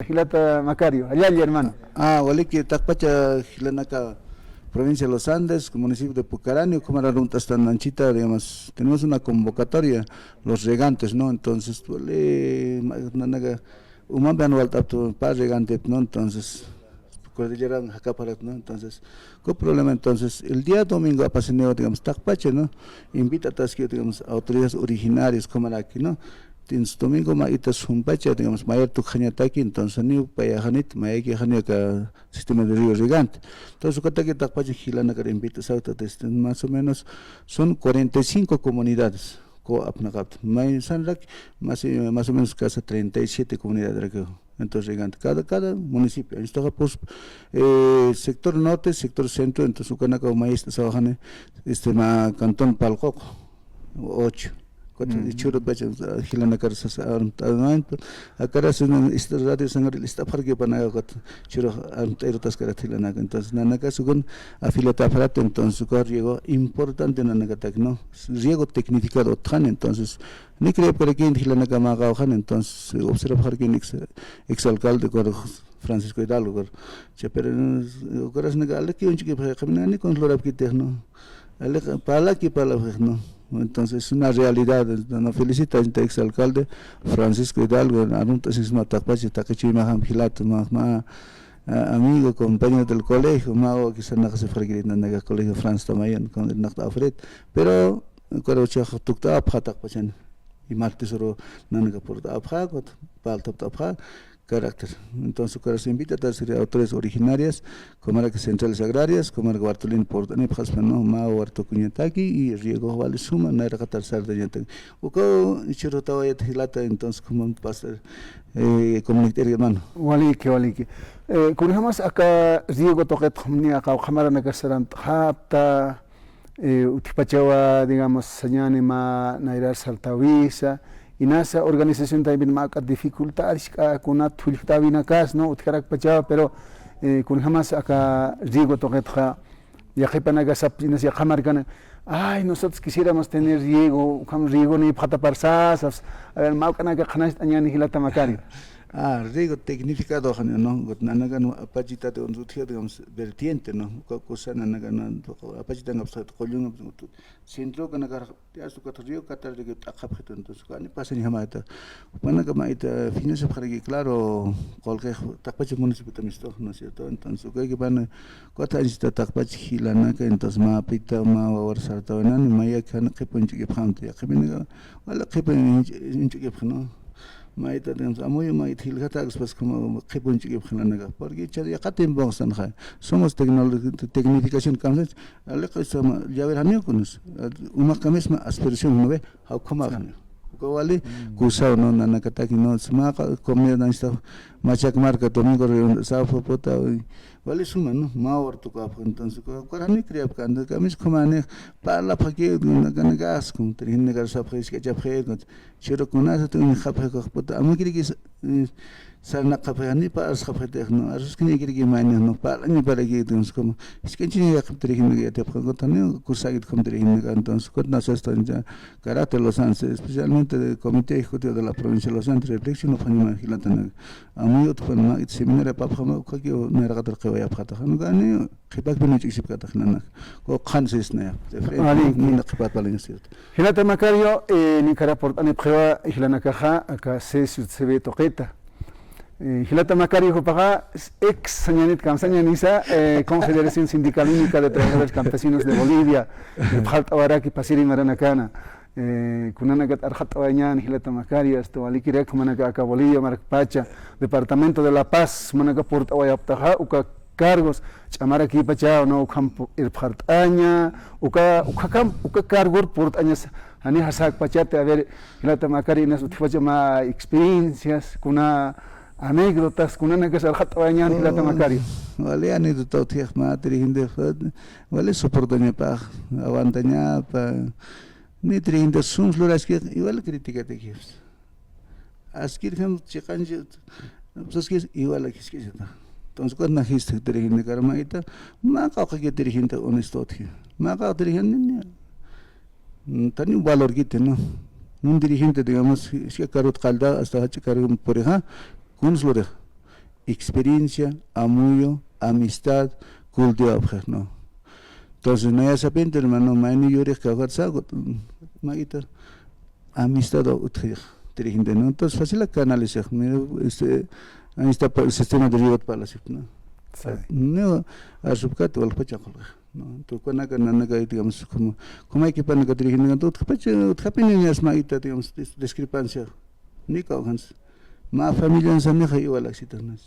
Gilata Macario, allá hermano. Waliki Takpacha, Gilanaka, provincia de los Andes, municipio de Pucaráneo, como la ruta está Nanchita, digamos, tenemos una convocatoria, los regantes, ¿no? Entonces, nanaga, umambe anual tapto, para regante, ¿no? Entonces, cordillera Jacaparat, ¿no? Entonces, ¿qué problema? Entonces, el día domingo a Paseneo, digamos, Takpacha, ¿no? Invita a digamos, autoridades originarias, como aquí, ¿no? Tins domingo maita sumpacha, digamos, mayor tu cañataki, entonces ni paya hanit, mayaki haneka sistema de río gigante. Entonces, cuenta que takpacha gilana que invita sauta, más o menos son 45 comunidades. Coapnagat, más o menos casi 37 comunidades. Entonces, gigante, cada municipio. Esto pues, sector norte, sector centro, entonces, Ucanaca, maíz, Sabajane, cantón Palcoco, 8. Churro baca hilana karsas armtanan akaras esta radio sangar esta farge panaga kat churro armtairotas karat hilana entonces nanaka sugon afiliata aparato entonces su riego importante nanaka tecno riego tecnificado tan entonces ni creo por aquí hilana kama gauhan entonces observa farge ex alcalde cor Francisco Hidalgo cor pero coras negale que un chique caminani con lorap que tecno ale pala que pala no. Entonces es una realidad, nos felicita el exalcalde Francisco Hidalgo, anuntas matakpachi takachimaham hilat ma amigo, compañero del colegio, mago que se nace fargirina en el colegio Franz Tamayan con el Nakta Afred, pero cuando chach tukta aphatakpachan y martes oro nanaga por aphagot, paltap apha carácter. Entonces, cuando se invita a ser autores originarias, como era que centrales agrarias, como era Bartolín Portani, Paspano, Mao, Huerto Cuñataki y Riego Vale Suma, no era Catar Sardañataki. Uco, Chirotawaya Hilata, entonces, como un pastor comunitario hermano. Waliki. Kunjamos acá Riego Toquet Homni, acá Hamara Nagasaran, Hapta, Utipachawa, digamos, Sañanima, Nairar Saltavisa. Y nasa organización también marca dificultades con una tuliptabina cas no utkarak pachava pero con jamás acá riego toquetja ya que panagasap ya jamarcan ay nosotros quisiéramos tener riego ni pata parsas a ver marcan acá janas añani hilata macari Riego tecnificado, ¿no? Nanaga no apachita de un sitio, digamos, vertiente, ¿no? Cosa nanaga no apachita no pasa columna centro que nagar ya su río catar de acapito entonces ni pasa ni jamata. Panaga maita fines para que claro cualquier tapache municipio también esto, ¿no es cierto? Entonces que van cuatro años de tapache hilana que entonces ma pita ma warsar tawanan maya que ponche que pante ya que viene wala que ponche que no maita digamos amoy maita hilgata pues como que ponche que naga porque ya catem bonsan ja somos tecnificación cambios ale que ya verán con una misma aspiración no ve how come Kowali kusao no nanakataki no smaka comida na esta machak marca domingo sa fopota wali suma no mawar to ka entonces korani kriap kan kamis komane parla phake gas kum trin negar sa phais ke japhe chiro kuna to ni khaphe ko pota amukiri ki sarna khaphe ni pa as khaphe te no as kini kiri ki mane no pa ni para ki entonces como es que chini ya khaptre hin ya te phako tane kursagit khomtre hin entonces kotna sa sta carácter los anses especialmente del Comité Ejecutivo de la Provincia de Los Andes, reflexión of Anima Gilatana. A muy otro fenómeno, it seminario Papama, que no era que vaya a Patahan, Gani, que Pak Benuchik Katananak, o Hanses Nea, de Frente, Nina Kipat Valencia. Gilata Macario, Nicara Portane Preva, Gilanakaja, acá se ve toqueta. Gilata Macario Jopaga, ex Sañanit Kamsañanisa, Confederación Sindical Única de Trabajadores Campesinos de Bolivia, Falta Baraki, Pasiri Maranacana. Kunanagat Arjatawañan, Gilata Macario, esto Alikira, Kumanaca Bolivia, Marpacha, Departamento de La Paz, Manaca Portawayaptaja, Uca cargos, Chamaraki Pacha, no Campo Irpartaña, Uca cargos Portañas, Ani Hasak Pachate, a ver, Gilata Macario, en su tifachama experiencias, kuna anécdotas, Kunanagas Arjatawañan, Gilata Macario. Vale, anécdota, Tiaj Matri, vale, soportaña pa, aguantaña pa. Ni trinta sums loras que igual crítica te quieres. Askir ham chikanji, pues que igual aquí es que está. Entonces cuando naciste te dirigen de caramaita, maca que te dirigen de honestote, maca te dirigen ni tan un valor que te no. Un dirigente digamos es que carot calda hasta hache cargo por ejemplo, con los loras. experiencia, apoyo, amistad, cultivo, ¿no? Entonces, no es apente, hermano, mañana yo les cago sago, maguita, amistad o dirigente, ¿no? Entonces, fácil la canalizar, mira, ahí está el sistema de riego para la ¿no? No, a subcato al pachacol, ¿no? Entonces, cuando digamos, como hay que para que dirigente, entonces, capaz maguita, digamos, discrepancia, ni caucans, más familia en San Miguel igual la situación.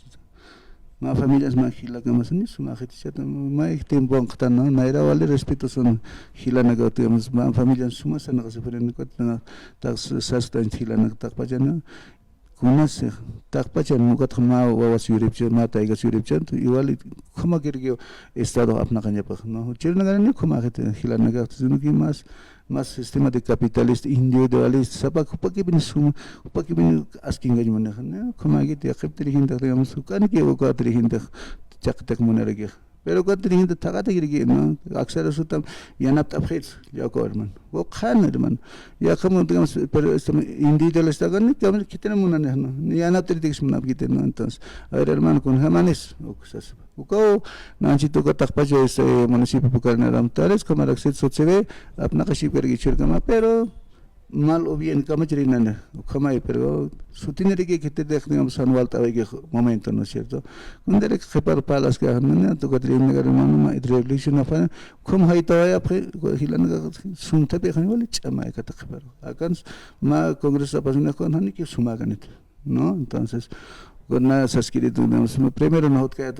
Más familias más gila que más ni su más más tiempo en que no era vale respeto son gila na que tenemos más familias suma sana que se fueron que tax sastan gila na tak pachana kunas tak pachana no que ma o suripche ma taiga suripche igual como que estado apna kanya pa no chirna garan como que gila na que sino que más sistema de capitalista individualista sapa que bin suma que bin asking gaji mana como que te acepte hinda digamos kan que o ka hinda chaktak monera que pero ka hinda tagata que no aksar sutam yanap tapkhits ya ko hermano वो Khan hermano ya como digamos pero individualista kan que tenemos una no ya no te dices una que no entonces a ver hermano con jamanes o cosas uko nanchito ka takpacho este municipio Pucarana Tales como la acceso se ve apna kashi pergi chirkama pero mal o bien kama chirinana kama pero su tiene que te digamos anual que momento no es cierto cuando le repar palas que no to que tiene que hermano revolution afa como hay todavía hilana sunta pe khani wala chama ka ta repar akan ma congreso pasuna con hani que suma ganet no entonces con nada se escrito primero no que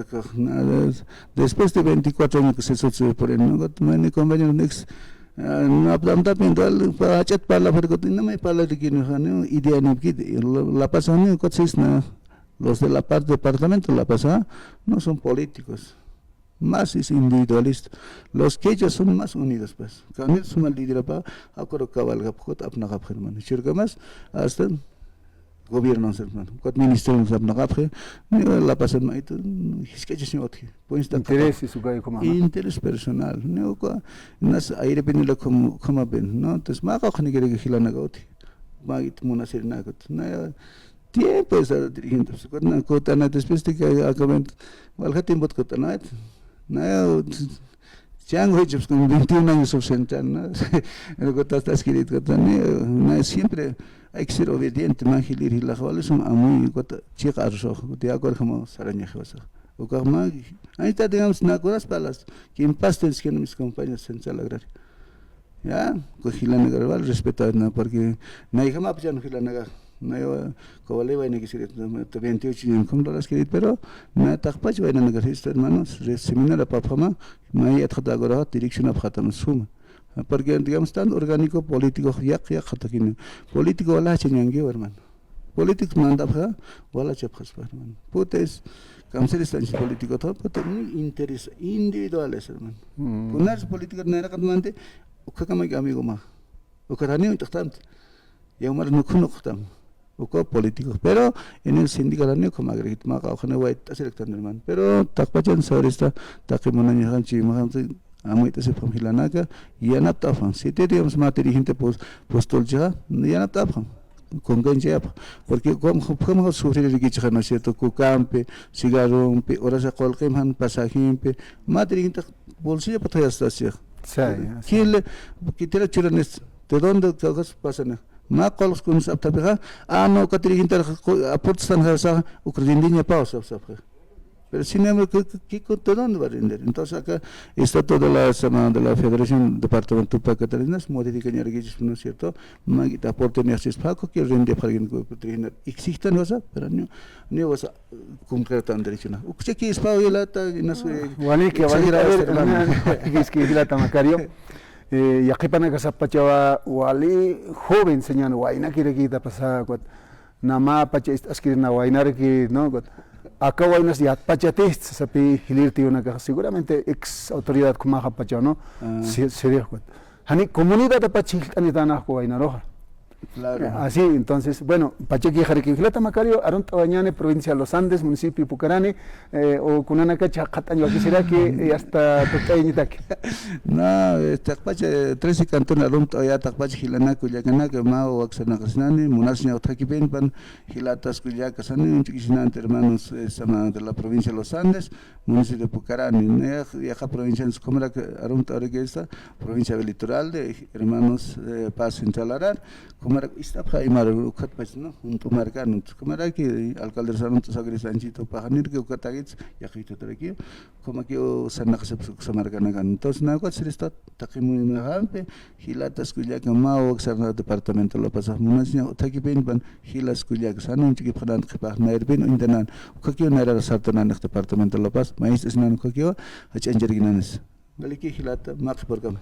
después de 24 años que se sucede por el no me compañero next no aplanta pintal para chat para la percota no me para de que no idea ni que la pasada no los de la parte departamento la pasada no son políticos más es individualista los que ellos son más unidos pues cuando suma líder para acuerdo cabalga poco apna hermano chirga más hasta gobierno hermano cuatro ministerios apna la pasada itu es que yo pues interés su que como interés personal no nas aire penilo como ben no entonces ma ka khani que hilana goti magit munasir na got na tiempo esa dirigiendo con cotana después de que acaben valga tiempo cotana na Chango hechos con 21 años subsentan, ¿no? Lo que está escrito, no siempre hay que ser obediente, mangilir y la joven son muy chica arrojo, de acuerdo como saraña cosa. O como ahí está digamos unas cosas palas que impastes que mis compañeros central agraria. Ya, cogilana garbal respetar no porque no hay jamás ya no gilana no como le va a decir 28 años como lo has querido pero no te acuerdas va a negociar hermanos seminar a papá no hay otra agora dirección a patar suma porque digamos tan orgánico político ya hasta que político wala chenyangue hermano político manda para wala chapjas hermano putes kamser están político todo pero interés individuales hermano unas políticas no era que o que amigo más o que también importante ya umar no conozco o políticos pero en el sindicato no como agregit ma ka khane wait selectan hermano pero takpachan sobre esta takimonanya hanchi ma amoita se familiana ka ya na tafan si te digamos materia gente postol ya na tafan con ganjea porque como sufrir el que no es cierto cucampe cigarro ora se colquem han pasajimpe materia gente bolsillo para hasta hacer ¿quién que te la churanes de dónde cagas pasan ma qolos kun sabta bega no katri inter aportan hasa ucraniana pausa pero sin embargo que todo dónde va a render entonces acá está toda la semana de la Federación Departamento de Cataluña modifican ya registros no es cierto ma kita aporte ni asis paco que rende para que existen cosa pero no vas a concretar derecho no uche que es paulata no sé wani que va a ver es que la tamacario ya que para que se pachawa wali joven señor waina quiere que te pasa cuat nama pacha escribir na waina que no cuat acá wainas ya pachates sapi hilirti una que seguramente ex autoridad como ha pacha no sería cuat hani comunidad de pachil ani dana ko waina roja Claro. Así, entonces, bueno, Pachequi Jariquinjilata Macario, Arunta Bañane, provincia de Los Andes, municipio de Pucarane, o Kunanaca Chacataño, aquí será que hasta Tocañitaque. No, takpacha 13 cantón Arunta ya takpacha Hilanaco Yacanaka, Mao, Axanacasnani, Munasña Otaquipenpan, Hilatas Cuyacasani, un chiquisinante hermanos de la provincia de Los Andes, municipio de Pucarane, Yaja provincia de Comera Arunta Oreguesa, provincia del litoral de hermanos Paz Central Arar, Comera Istapja y Marucat, ¿no? Un Tumarcano, Comera que alcalde Santo Sagri Sanchito Pajanir, que Ucatagits, Yajito Trequio, como que Sanaxa Samarcanagan. Entonces, nada, ¿cuál sería esto? Taquimu Hampe, Hilatas Cuyaca, Mao, Xarna Departamento de la Paz, Munasña, Taquipenpan, Hilas Cuyaca, Sanon, Chiquipran, Nairpin, Intenan, Coquio Naira Sartanan, Departamento de la Paz, Maíz Esnan Coquio, Hachanjerginanes. Galiki Hilata, Max Porcam.